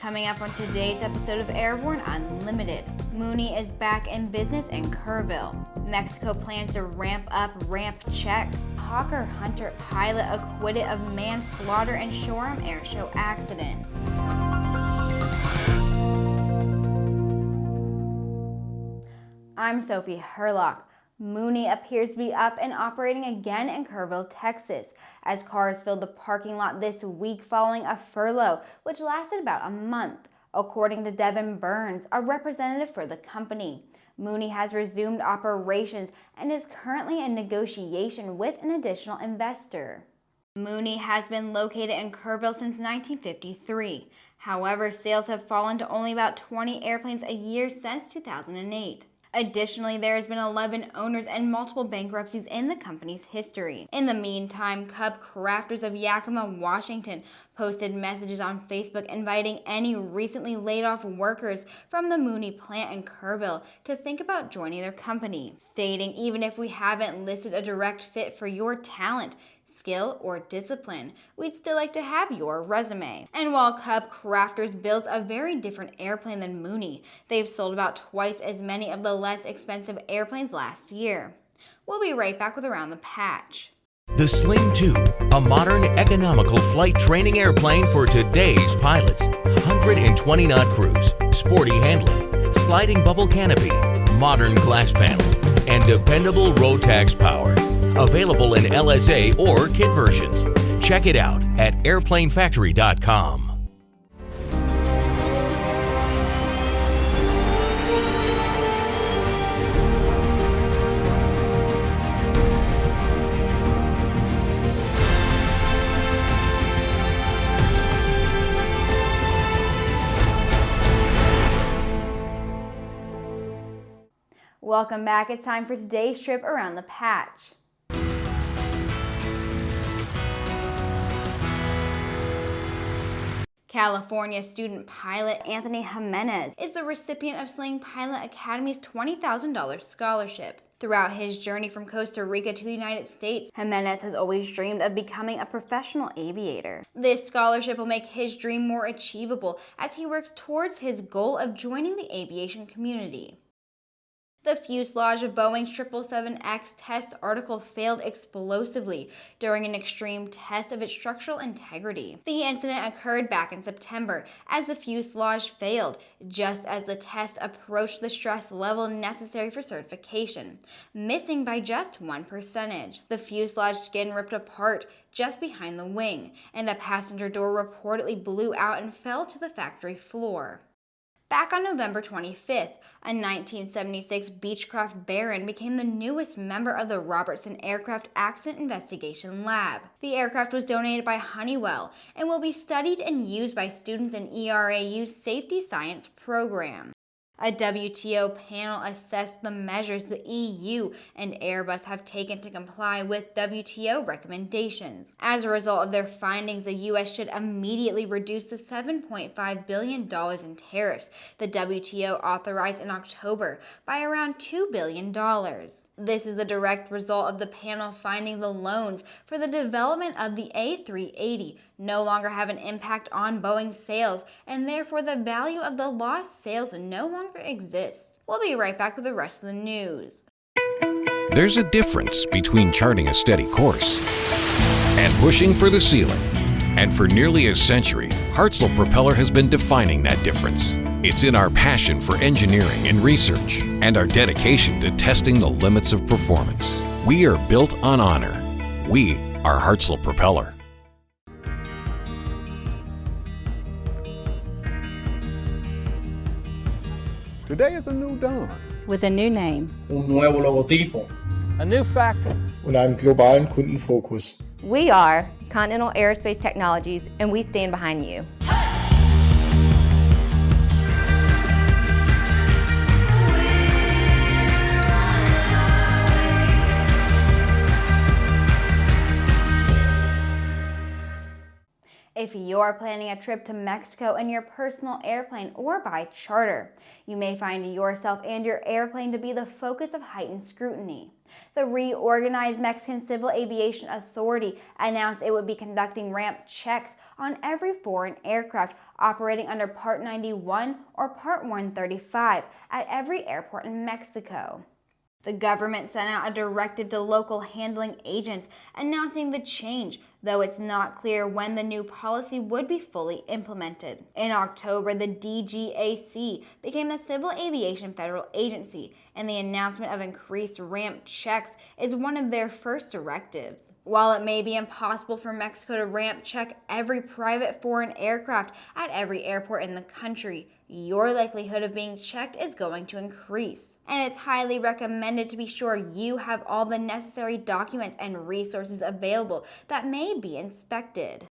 Coming up on today's episode of Airborne Unlimited, Mooney is back in business in Kerrville. Mexico plans to ramp up ramp checks. Hawker Hunter pilot acquitted of manslaughter in Shoreham Airshow accident. I'm Sophie Herlock. Mooney appears to be up and operating again in Kerrville, Texas, as cars filled the parking lot this week following a furlough, which lasted about a month, according to Devan Burns, a representative for the company. Mooney has resumed operations and is currently in negotiation with an additional investor. Mooney has been located in Kerrville since 1953. However, sales have fallen to only about 20 airplanes a year since 2008. Additionally, there has been 11 owners and multiple bankruptcies in the company's history. In the meantime, Cub crafters of Yakima, Washington posted messages on Facebook inviting any recently laid off workers from the Mooney plant in Kerrville to think about joining their company, stating, "Even if we haven't listed a direct fit for your talent, skill, or discipline, we'd still like to have your resume." And while Cub Crafters builds a very different airplane than Mooney, they've sold about twice as many of the less expensive airplanes last year. We'll be right back with Around the Patch. The Sling 2, a modern, economical flight training airplane for today's pilots. 120-knot cruise, sporty handling, sliding bubble canopy, modern glass panel, and dependable Rotax power. Available in LSA or kit versions. Check it out at airplanefactory.com. Welcome back. It's time for today's trip around the patch. California student pilot Anthony Jimenez is the recipient of Sling Pilot Academy's $20,000 scholarship. Throughout his journey from Costa Rica to the United States, Jimenez has always dreamed of becoming a professional aviator. This scholarship will make his dream more achievable as he works towards his goal of joining the aviation community. The fuselage of Boeing's 777X test article failed explosively during an extreme test of its structural integrity. The incident occurred back in September as the fuselage failed, just as the test approached the stress level necessary for certification, missing by just 1%. The fuselage skin ripped apart just behind the wing, and a passenger door reportedly blew out and fell to the factory floor. Back on November 25th, a 1976 Beechcraft Baron became the newest member of the Robertson Aircraft Accident Investigation Lab. The aircraft was donated by Honeywell and will be studied and used by students in ERAU's Safety Science program. A WTO panel assessed the measures the EU and Airbus have taken to comply with WTO recommendations. As a result of their findings, the U.S. should immediately reduce the $7.5 billion in tariffs the WTO authorized in October by around $2 billion. This is the direct result of the panel finding the loans for the development of the A380 no longer have an impact on Boeing's sales, and therefore the value of the lost sales no longer exists. We'll be right back with the rest of the news. There's a difference between charting a steady course and pushing for the ceiling. And for nearly a century, Hartzell Propeller has been defining that difference. It's in our passion for engineering and research and our dedication to testing the limits of performance. We are built on honor. We are Hartzell Propeller. Today is a new dawn. With a new name. Un nuevo logotipo. A new factory. Und einen globalen Kundenfokus. We are Continental Aerospace Technologies, and we stand behind you. If you're planning a trip to Mexico in your personal airplane or by charter, you may find yourself and your airplane to be the focus of heightened scrutiny. The reorganized Mexican Civil Aviation Authority announced it would be conducting ramp checks on every foreign aircraft operating under Part 91 or Part 135 at every airport in Mexico. The government sent out a directive to local handling agents announcing the change, though it's not clear when the new policy would be fully implemented. In October, the DGAC became the Civil Aviation Federal Agency, and the announcement of increased ramp checks is one of their first directives. While it may be impossible for Mexico to ramp check every private foreign aircraft at every airport in the country, your likelihood of being checked is going to increase. And it's highly recommended to be sure you have all the necessary documents and resources available that may be inspected.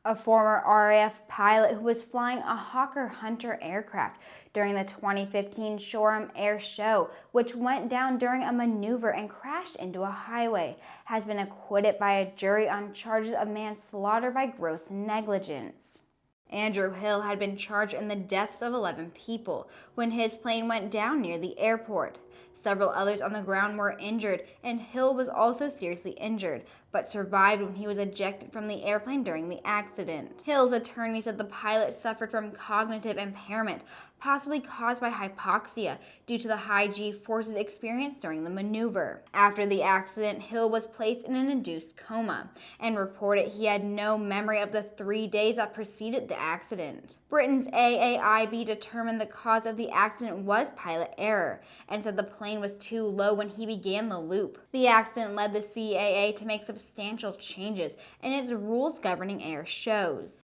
A former RAF pilot who was flying a Hawker Hunter aircraft during the 2015 Shoreham Airshow, which went down during a maneuver and crashed into a highway, has been acquitted by a jury on charges of manslaughter by gross negligence. Andrew Hill had been charged in the deaths of 11 people when his plane went down near the airport. Several others on the ground were injured, and Hill was also seriously injured, but survived when he was ejected from the airplane during the accident. Hill's attorney said the pilot suffered from cognitive impairment, possibly caused by hypoxia due to the high G-forces experienced during the maneuver. After the accident, Hill was placed in an induced coma and reported he had no memory of the 3 days that preceded the accident. Britain's AAIB determined the cause of the accident was pilot error and said the plane was too low when he began the loop. The accident led the CAA to make substantial changes in its rules governing air shows.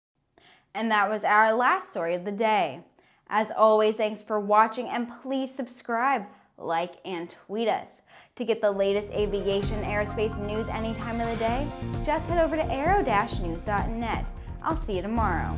And that was our last story of the day. As always, thanks for watching, and please subscribe, like, and tweet us. To get the latest aviation aerospace news any time of the day, just head over to aero-news.net. I'll see you tomorrow.